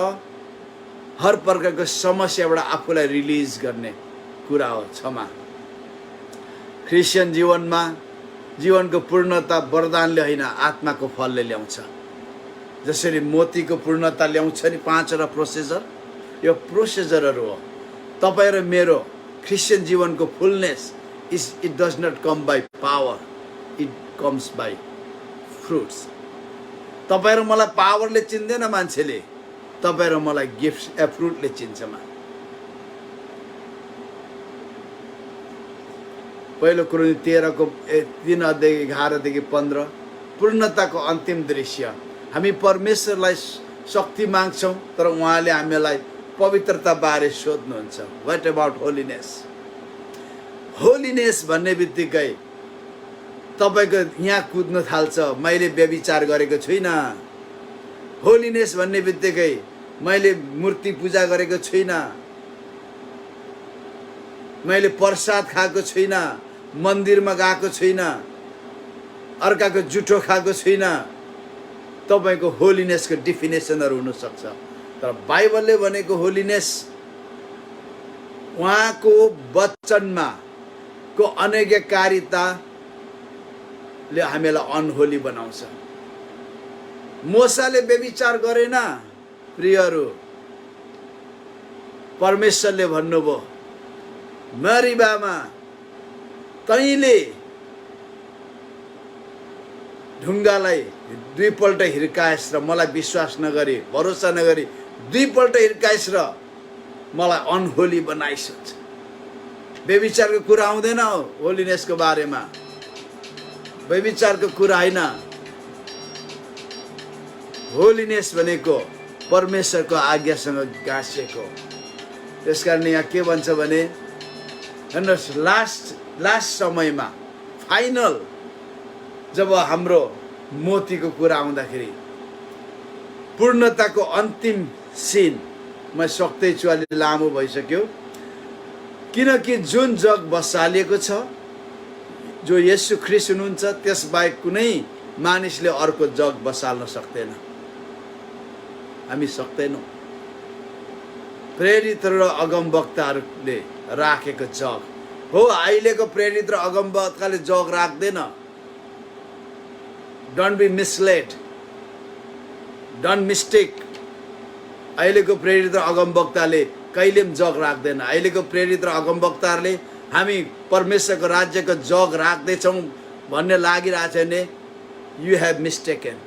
A: हर प्रकारको समस्याबाट आफूलाई रिलिज गर्ने कुरा हो क्षमा। क्रिस्चियन जीवनमा जीवनको पूर्णता वरदानले होइन, आत्माको फलले ल्याउँछ। जसरी मोतीको पूर्णता ल्याउँछ नि 5वटा प्रोसेसर, यो प्रोसेसरहरू हो। तपाईँ र मेरो क्रिस्चियन जीवनको fullness it does not come by power, it comes by fruits. तपाईँ र मलाई पावरले चिन्दैन मान्छेले, तपाईँ र मलाई गिफ्ट फ्रुटले चिन्छ। पहिलो कुरोन्थी 13:3-11 पूर्णताको अन्तिम दृश्य। हामी परमेश्वरलाई शक्ति माग्छौँ, तर उहाँले हामीलाई पवित्रता बारे सोध्नुहुन्छ। What about holiness? होलिनेस भन्ने बित्तिकै तपाईँको यहाँ कुद्न थाल्छ, मैले व्यभिचार गरेको छुइनँ। होलिनेस भन्ने बित्तिकै मैले मूर्ति पूजा गरेको छुइनँ, मैले प्रसाद खाएको छुइनँ, मन्दिरमा गएको छुइनँ, अर्काको जुठो खाएको छुइनँ। तपाईँको होलिनेसको डिफिनेसनहरू हुनसक्छ, तर बाइबलले भनेको होलिनेस उहाँको वचनमा को अनैज्ञकारिताले हामीलाई अनहोली बनाउँछ। मोसाले व्यभिचार गरेन प्रियहरू, परमेश्वरले भन्नुभयो मरिबामा तैँले ढुङ्गालाई दुईपल्ट हिर्काएस र मलाई विश्वास नगरी भरोसा नगरी दुईपल्ट हिर्काएस र मलाई अनहोली बनाइस। व्यभिचारको कुरा आउँदैन होलिनेसको बारेमा, व्यभिचारको कुरा होइन। होलिनेस भनेको परमेश्वरको आज्ञासँग गाँसिएको। त्यसकारण यहाँ के भन्छ भने हेर्नुहोस्, लास्ट समयमा फाइनल जब हाम्रो मोतीको कुरा आउँदाखेरि पूर्णताको अन्तिम सिन म सक्दैछु, अलि लामो भइसक्यो। किनकि जुन जग बसालिएको छ, जो येशू ख्रीष्ट हुनुहुन्छ, त्यसबाहेक कुनै मानिसले अर्को जग बसाल्न सक्दैन। हामी सक्दैनौँ। प्रेरित र अगमवक्ताहरूले राखेको जग हो। अहिलेको प्रेरित र अगमवक्ताले जग राख्दैन। Don't be misled, don't mistake. अहिलेको प्रेरित र अगमवक्ताले कहिले पनि जग राख्दैन। अहिलेको प्रेरित र अगमवक्ताहरूले हामी परमेश्वरको राज्यको जग राख्दैछौँ भन्ने लागिरहेछ भने यु हेभ मिस्टेकन।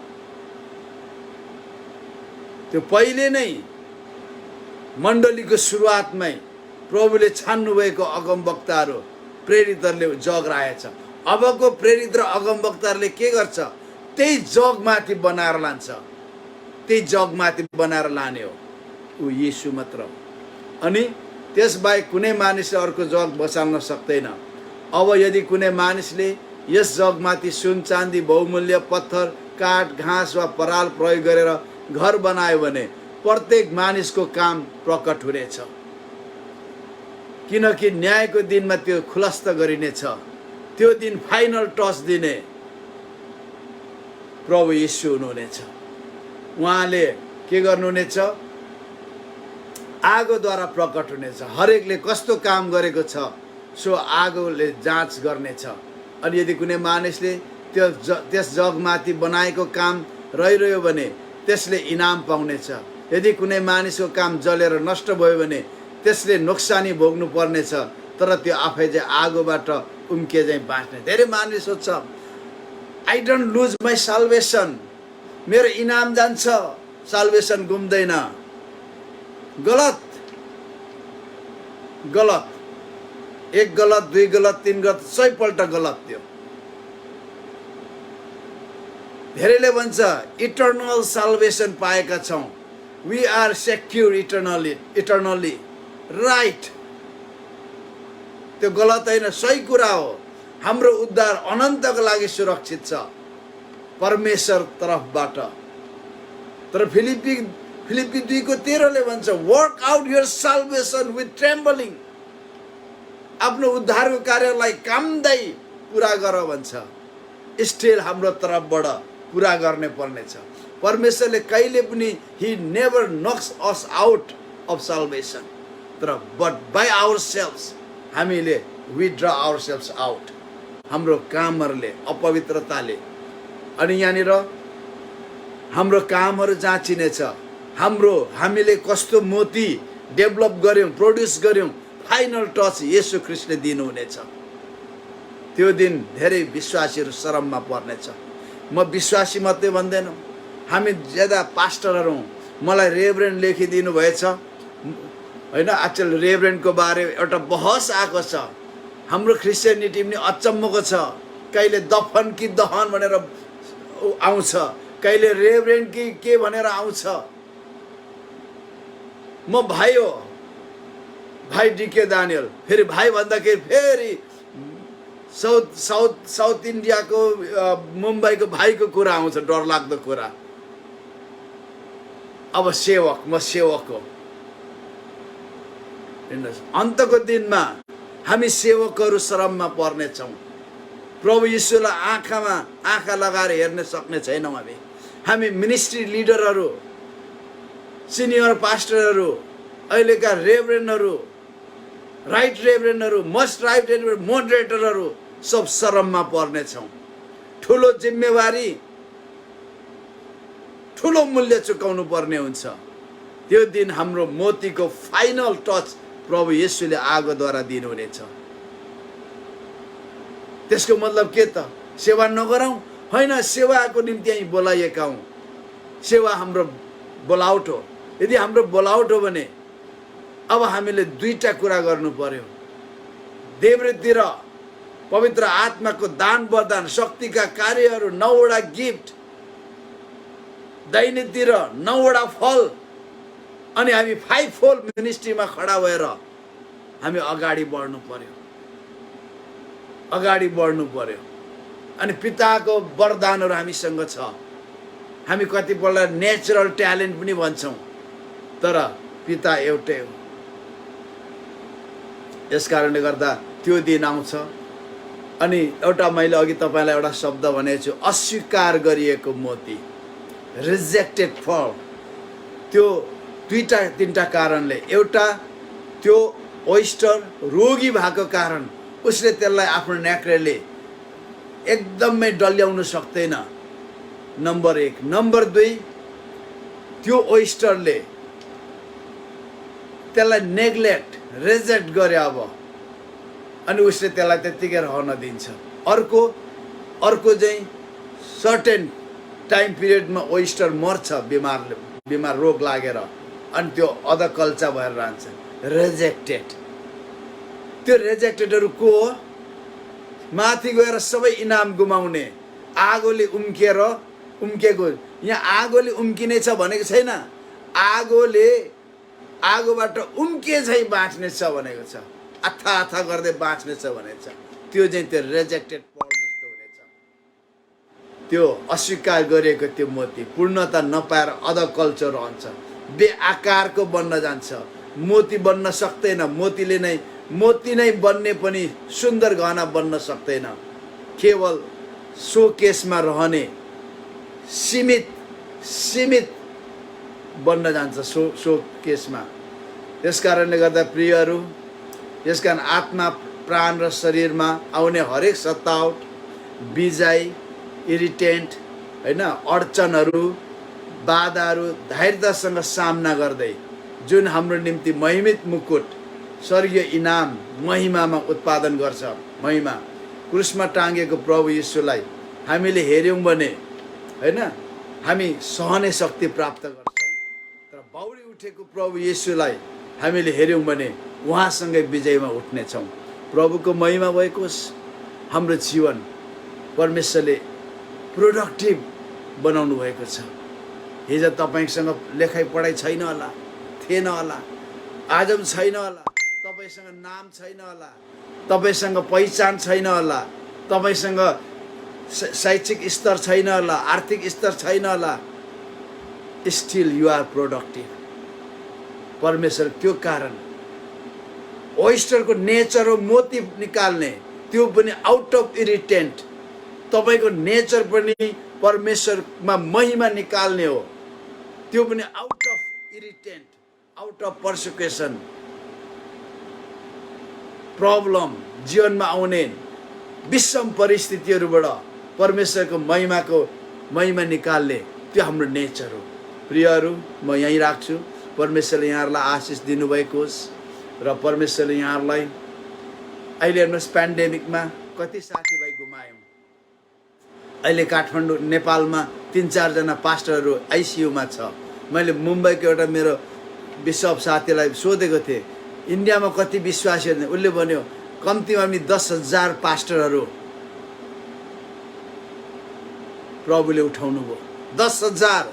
A: त्यो पहिले नै मण्डलीको सुरुवातमै प्रभुले छान्नुभएको अगमवक्ताहरू प्रेरितहरूले जग राखेछ। अबको प्रेरित र अगमवक्ताहरूले के गर्छ? त्यही जगमाथि बनाएर लान्छ। त्यही जगमाथि बनाएर लाने हो ऊ येशू मात्र। अनि त्यसबाहेक कुनै मानिसले अर्को जग बसाल्न सक्दैन। अब यदि कुनै मानिसले यस जगमाथि सुन चाँदी बहुमूल्य पत्थर काठ घाँस वा पराल प्रयोग गरेर घर बनायो भने प्रत्येक मानिसको काम प्रकट हुनेछ। किनकि न्यायको दिनमा त्यो खुलस्त गरिनेछ। त्यो दिन फाइनल टच दिने प्रभु येशू हुनुहुनेछ। उहाँले के गर्नुहुनेछ? आगोद्वारा प्रकट हुनेछ। हरेकले कस्तो काम गरेको छ सो आगोले जाँच गर्नेछ। अनि यदि कुनै मानिसले त्यस जगमाथि बनाएको काम रहिरह्यो भने त्यसले इनाम पाउनेछ। यदि कुनै मानिसको काम जलेर नष्ट भयो भने त्यसले नोक्सानी भोग्नु पर्नेछ। तर त्यो आफै चाहिँ आगोबाट उम्के चाहिँ बाँच्ने। धेरै मानिस सोध्छ I don't lose my salvation, मेरो इनाम जान्छ, साल्भेसन गुम्दैन। गलत गलत, एक गलत, दुई गलत, तीन गलत, 100 पल्ट गलत। त्यो धेरैले भन्छ इटर्नल साल्भेसन पाएका छौँ, we are secure eternally right. त्यो गलत होइन, सही कुरा हो। हाम्रो उद्धार अनन्तको लागि सुरक्षित छ परमेश्वर तर्फबाट। तर फिलिपी 2:13 भन्छ work out your salvation with trembling. आफ्नो उद्धारको कार्यलाई कामदै पुरा गर भन्छ। स्टिल हाम्रो तर्फबाट पुरा गर्ने पर्नेछ। परमेश्वरले कहिले पनि he never knocks us out of salvation. तर बट बाई आवर सेल्फ्स हामीले we draw our selves out. हाम्रो कामहरूले, अपवित्रताले। अनि यहाँनिर हाम्रो कामहरू जाँचिनेछ। हामीले कस्तो मोती डेभलप गर्यौँ, प्रोड्युस गर्यौँ, फाइनल टच येशू ख्रीष्टले दिनुहुनेछ। त्यो दिन धेरै विश्वासीहरू शरममा पर्नेछ। म विश्वासी मात्रै भन्दैन, हामी ज्यादा पास्टरहरू हौँ। मलाई रेभरेन्ड लेखिदिनु भएछ होइन। आजकल रेभरेन्डको बारे एउटा बहस आएको छ। हाम्रो क्रिस्चियनिटी पनि अचम्मको छ। कहिले दफन कि दहन भनेर आउँछ, कहिले रेभरेन्ड कि के भनेर आउँछ। म भाइ हो, भाइ डीके दानियल। फेरि भाइ भन्दाखेरि फेरि साउथ इन्डियाको मुम्बईको भाइको कुरा आउँछ, डरलाग्दो कुरा। अब सेवक, म सेवक हो। अन्तको दिनमा हामी सेवकहरू शरममा पर्नेछौँ। प्रभु यीशुलाई आँखामा आँखा लगाएर हेर्न सक्ने छैनौँ। हामी मिनिस्ट्री लिडरहरू, सिनियर पास्टरहरू, अहिलेका रेभरेन्डहरू, राइट रेभरेन्डहरू, मस्ट राइट रेभरेन्ड, मोडरेटरहरू सब शरममा पर्नेछौँ। ठुलो जिम्मेवारी, ठुलो मूल्य चुकाउनु पर्ने हुन्छ। त्यो दिन हाम्रो मोतीको फाइनल टच प्रभु येशूले आगोद्वारा दिनुहुनेछ। त्यसको मतलब के त? सेवा नगरौँ, होइन सेवाको निम्ति हामी बोलाइएका हौँ। सेवा हाम्रो बोलाउट हो। यदि हाम्रो बोलाउट हो भने अब हामीले दुईटा कुरा गर्नु पर्यो। देववृद्धि र पवित्र आत्माको दान वरदान शक्तिका कार्यहरू 9वटा गिफ्ट, दैनिक र 9वटा फल, अनि हामी 5 फोल्ड मिनिस्ट्रीमा खडा भएर हामी अगाडि बढ्नु पर्यो, अगाडि बढ्नु पर्यो। अनि पिताको वरदानहरू हामीसँग छ। हामी कतिपल्ट नेचुरल ट्यालेन्ट पनि भन्छौँ, तर पिता एउटै हो। यस कारणले गर्दा त्यो दिन आउँछ। अनि एउटा मैले अघि तपाईँलाई एउटा शब्द भनेको छु, अस्वीकार गरिएको मोती, रिजेक्टेड फल। त्यो दुईटा तीनटा कारणले, एउटा त्यो ओइस्टर रोगी भएको कारण उसले त्यसलाई आफ्नो न्याक्रेले एकदमै डल्याउन सक्दैन, नम्बर 1। नम्बर 2, त्यो ओइस्टरले त्यसलाई नेग्लेक्ट, रिजेक्ट गरे अब, अनि उसले त्यसलाई त्यत्तिकै रहन दिन्छ। अर्को चाहिँ सर्टेन टाइम पिरियडमा ओइस्टर मर्छ, बिमार रोग लागेर, अनि त्यो अधकल्चा भएर रहन्छ, रिजेक्टेड। त्यो रिजेक्टेडहरू को हो? माथि गएर सबै इनाम गुमाउने, आगोले उम्केको। यहाँ आगोले उम्किने छ भनेको छैन, आगोबाट उम्के चाहिँ बाँच्ने छ भनेको छ, आथा गर्दै बाँच्ने छ भनेको छ। त्यो चाहिँ त्यो रिजेक्टेड फल जस्तो हुनेछ। त्यो अस्वीकार गरिएको त्यो मोती पूर्णता नपाएर अधकल्चो रहन्छ, बेआकारको बन्न जान्छ, मोती बन्न सक्दैन। मोती नै बन्ने पनि सुन्दर गहना बन्न सक्दैन। केवल सोकेसमा रहने सीमित बन्न जान्छ सोकेसमा। त्यस कारणले गर्दा प्रियहरू, यसकारण आत्मा, प्राण र शरीरमा आउने हरेक सतावट, बिजाइ, इरिटेन्ट, होइन, अडचनहरू, बाधाहरू धैर्यतासँग सामना गर्दै जुन हाम्रो निम्ति महिमित मुकुट, स्वर्गीय इनाम महिमामा उत्पादन गर्छ, महिमा क्रुसमा टाँगेको प्रभु येशूलाई हामीले हेऱ्यौँ भने, होइन, हामी सहने शक्ति प्राप्त गर्छौँ। तर बाउरी उठेको प्रभु येशूलाई हामीले हेऱ्यौँ भने उहाँसँगै विजयमा उठ्नेछौँ। प्रभुको महिमा भएको होस्। हाम्रो जीवन परमेश्वरले प्रोडक्टिभ बनाउनु भएको छ। हिजो तपाईँसँग लेखाइ पढाइ छैन होला, थिएन होला, आज पनि छैन होला, तपाईँसँग नाम छैन होला, तपाईँसँग पहिचान छैन होला, तपाईँसँग शैक्षिक स्तर छैन होला, आर्थिक स्तर छैन होला, स्टिल यु आर प्रोडक्टिभ। परमेश्वर त्यो कारण ओइस्टरको नेचर हो मोती निकाल्ने, त्यो पनि आउट अफ इरिटेन्ट। तपाईँको नेचर पनि परमेश्वरमा महिमा निकाल्ने हो, त्यो पनि out of irritant, out of persecution, problem, जीवनमा आउने विषम परिस्थितिहरूबाट परमेश्वरको महिमा निकाल्ने, त्यो हाम्रो नेचर हो। प्रियहरू, म यहीँ राख्छु। परमेश्वरले यहाँहरूलाई आशिष दिनुभएको होस् र परमेश्वरले यहाँहरूलाई अहिले हेर्नुहोस्, पेन्डेमिकमा कति साथीभाइ गुमायौँ। अहिले काठमाडौँ, नेपालमा 3-4 जना पास्टरहरू आइसियुमा छ। मैले मुम्बईको एउटा मेरो बिशप साथीलाई सोधेको थिएँ, इन्डियामा कति विश्वासीहरू? उसले भन्यो कम्तीमा पनि 10,000 पास्टरहरू प्रभुले उठाउनु भयो। 10,000,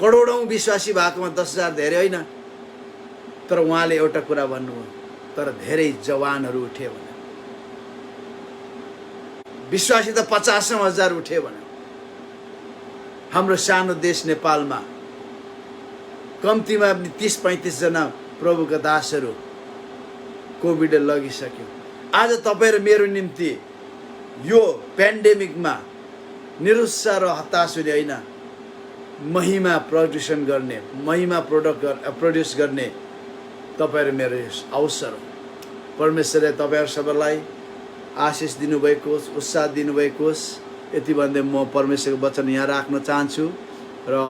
A: करोडौँ विश्वासी भएकोमा 10,000 धेरै होइन। तर उहाँले एउटा कुरा भन्नुभयो, तर धेरै जवानहरू उठे भने, विश्वासी त 50,000 उठे भने। हाम्रो सानो देश नेपालमा कम्तीमा 30-35 जना प्रभुका दासहरू कोभिडले लगिसक्यो। आज तपाईँ र मेरो निम्ति यो पेन्डेमिकमा निरुत्साह र हताश हुने होइन, महिमा प्रड्युसन गर्ने, महिमा प्रड्युस गर्ने तपाईँ र मेरो अवसर हो। परमेश्वरले तपाईँहरू सबैलाई आशिष दिनुभएको होस्, उत्साह दिनुभएको होस्। यति भन्दै म परमेश्वरको वचन यहाँ राख्न चाहन्छु।